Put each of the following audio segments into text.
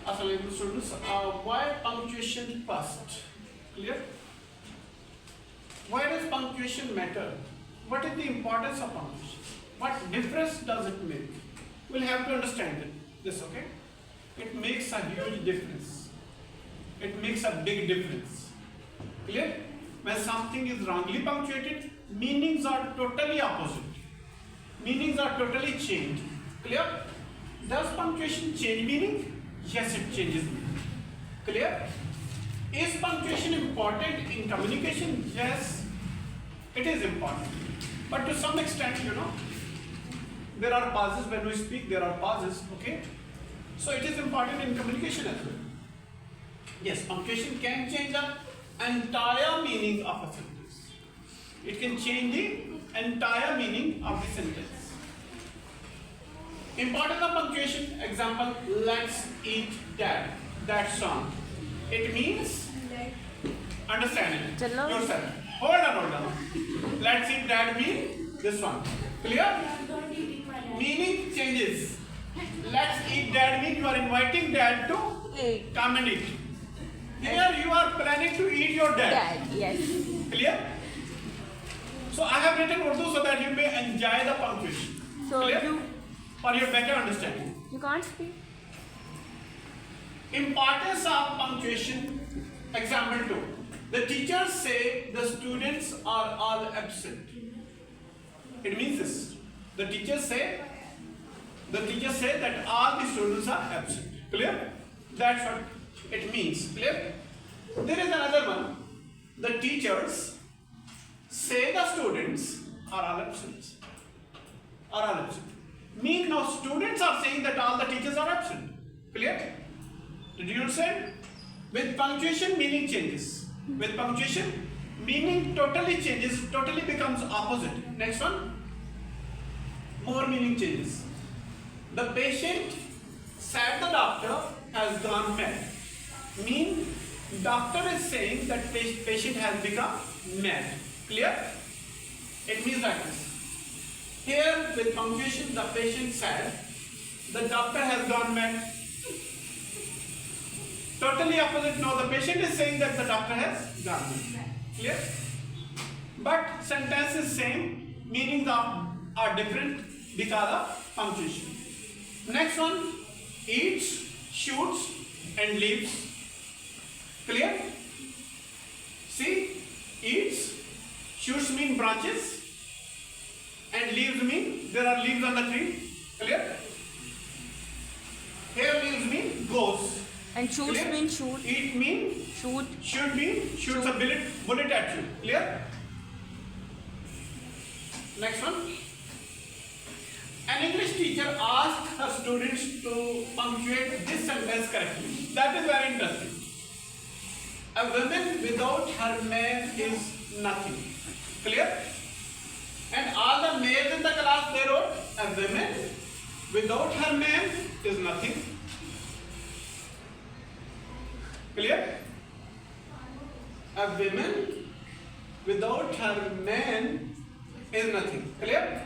Assalamualaikum students. Why punctuation first? Clear? Why does punctuation matter? What is the importance of punctuation? What difference does it make? We'll have to understand this, okay? It makes a huge difference. It makes a big difference. Clear? When something is wrongly punctuated, meanings are totally opposite. Meanings are totally changed. Clear? Does punctuation change meaning? Yes, it changes meaning. Clear? Is punctuation important in communication? Yes, it is important. But to some extent, there are pauses when we speak, there are pauses, okay? So it is important in communication as well. Yes, punctuation can change the entire meaning of a sentence. It can change the entire meaning of the sentence. Importance of punctuation, example, let's eat dad, that song. It means, understand it yourself. Hold on. Let's eat dad means this one. Clear? Meaning changes. Let's eat dad means you are inviting dad to come and eat. Here you are planning to eat your dad. Yes. Clear? So I have written Urdu so that you may enjoy the punctuation. So Clear? For your better understanding. You can't speak. Importance of punctuation. Example 2. The teachers say the students are all absent. It means this. The teachers say that all the students are absent. Clear? That's what it means. Clear? There is another one. The teachers say the students are all absent. Mean now students are saying that all the teachers are absent. Clear? Did you understand? With punctuation, meaning changes. With punctuation, meaning totally changes, totally becomes opposite. Next one. More meaning changes. The patient said the doctor has gone mad. Mean doctor is saying that patient has become mad. Clear? It means like this. Here with punctuation, the patient said the doctor has gone mad. Totally opposite. Now the patient is saying that the doctor has gone mad. Clear? But sentence is same, meanings are different because of punctuation. Next one, eats, shoots and leaves. Clear? See, eats, shoots mean branches and leaves mean there are leaves on the tree. Clear? Here leaves mean goes. And shoots Clear? mean shoot. Eat mean Shoot. shoot mean shoots a bullet at you. Clear? Next one. An English teacher asked her students to punctuate this sentence correctly. That is very interesting. A woman without her man is nothing. Clear? And all the males in the class they wrote, a woman without her man is nothing. Clear? A woman without her man is nothing. Clear?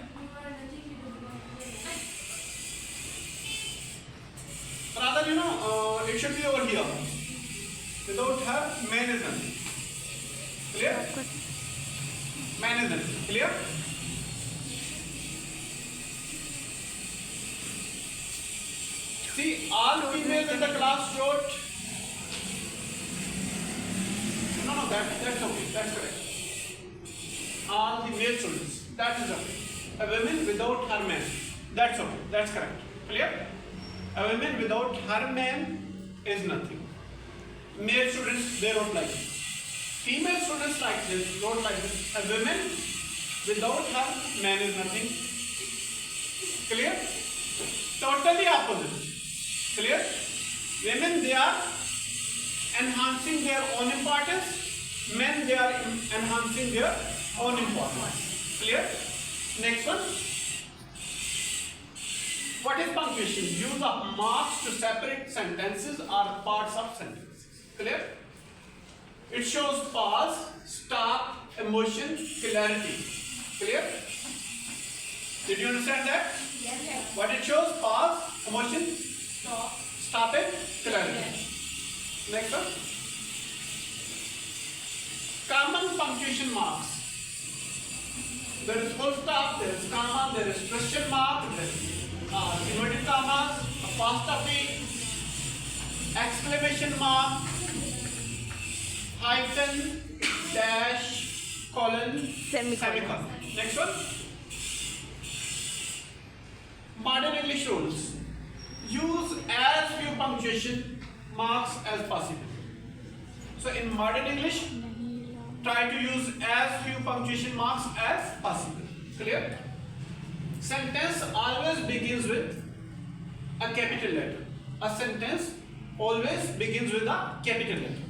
Rather, it should be over here. Without her, man is nothing. Clear? Man is nothing. Clear? See, all females in the class wrote. No, that's okay. That's correct. All the male students. That is okay. A woman without her man. That's okay. That's correct. Clear? A woman without her man is nothing. Male students, they wrote like this. Female students like this, wrote like this. A woman without her man is nothing. Clear? Totally opposite. Clear? Women, they are enhancing their own importance. Men, they are enhancing their own importance. Clear? Next one. What is punctuation? Use of marks to separate sentences or parts of sentences. Clear? It shows pause, stop, emotion, clarity. Clear? Did you understand that? Yes, sir. What it shows? Pause, Motion. Stop it. Clarity. Next one. Common punctuation marks. There is full stop, there is comma, there is question mark, there is inverted commas, apostrophe, exclamation mark, hyphen, dash, colon, semicolon. Next one. Modern English rules. Use as few punctuation marks as possible. So in modern English, try to use as few punctuation marks as possible. Clear? Sentence always begins with a capital letter. A sentence always begins with a capital letter.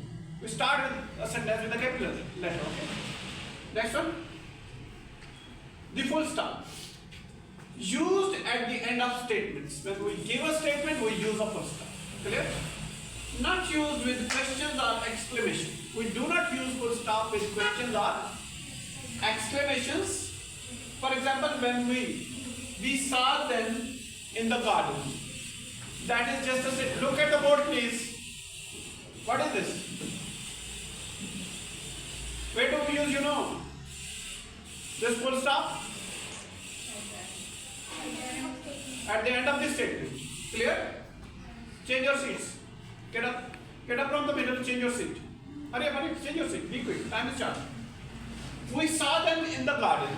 We start with a sentence with a capital letter. Okay. Next one. The full stop. Used at the end of statements. When we give a statement, we use a full stop. Clear? Not used with questions or exclamation. We do not use full stop with questions or exclamations. For example, when we saw them in the garden. That is just a statement. Look at the board, please. What is this? Where do we use, this full stop? At the end of this statement. Clear? Change your seats. Get up. Get up from the middle, change your seat. Hurry up, change your seat. Be quick. Time is short. We saw them in the garden.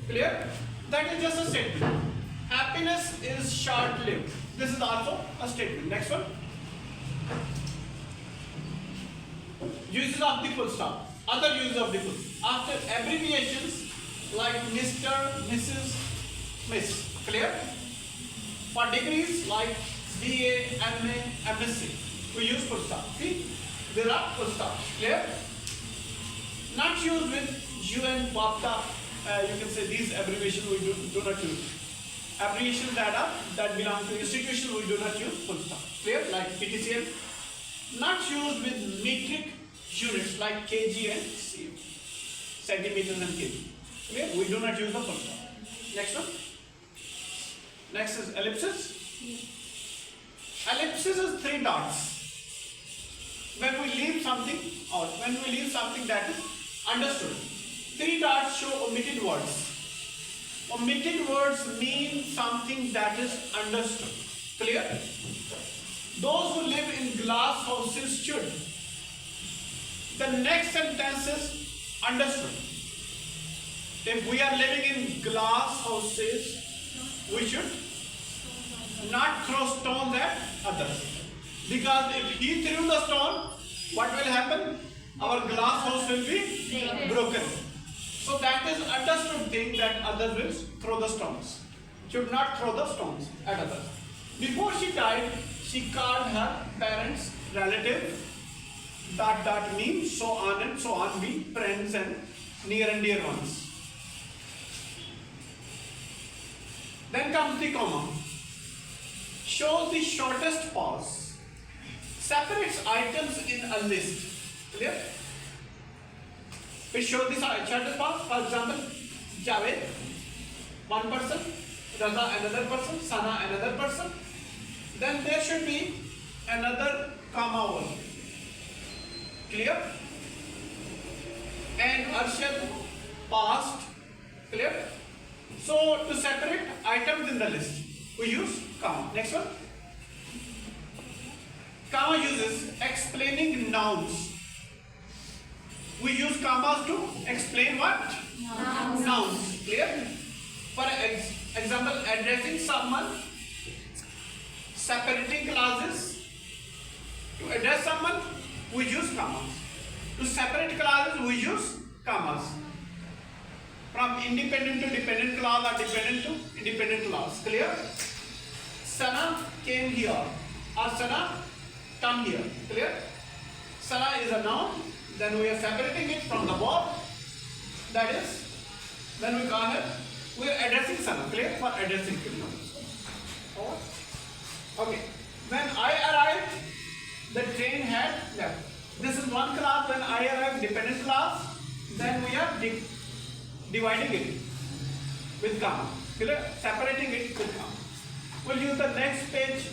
Clear? That is just a statement. Happiness is short-lived. This is also a statement. Next one. Uses of the full stop. Other uses of the full. After abbreviations like Mr., Mrs., Miss. Clear? For degrees like BA, MA, MSc. We use full stop. See, there are full stops. Clear? Not used with UN, WAPTA. You can say these abbreviations we do not use. Abbreviations that belong to institution we do not use full stop. Clear? Like PTCL. Not used with metric units like kg and cm. Centimeters and kg. Clear? We do not use the full stop. Next one. Next is ellipsis. Ellipsis is 3 dots. When we leave something out, when we leave something that is understood. 3 dots show omitted words. Omitted words mean something that is understood. Clear? Those who live in glass houses should. The next sentence is understood. If we are living in glass houses, we should not throw stones at others. Because if he threw the stone, what will happen? Our glass house will be broken. So that is understood thing that others will throw the stones. Should not throw the stones at others. Before she died, she called her parents, relative, dot means so on and so on mean friends and dear ones. Then comes the comma. Shows the shortest pause. Separates items in a list. Clear? It shows the shortest pause. For example, Javed, one person, Raza, another person, Sana, another person. Then there should be another comma over. Clear? And Arshad passed. Clear? So to separate items in the list, we use comma. Next one. Comma uses explaining nouns. We use commas to explain what? Nouns. Clear? For example, addressing someone, separating clauses. To address someone, we use commas. To separate clauses, we use commas. From independent to dependent clause or dependent to independent clause. Clear? Sana came here or Sana come here. Clear? Sana is a noun. Then we are separating it from the verb. That is, then we call it, we are addressing Sana. Clear? For addressing people. Okay. When I arrived, the train had left. This is one class. When I arrived, dependent class. Then we are dividing it with comma. Clear? Separating it with comma. We'll use the next page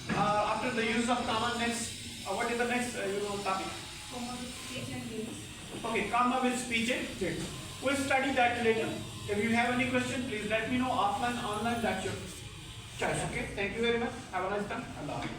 after the use of comma. Next, what is the next topic? Comma with speech and tense. Okay, comma with speech and tense. We'll study that later. If you have any question, please let me know. Offline, online, that's your choice. Okay. Thank you very much. Have a nice time. Allah Hafiz.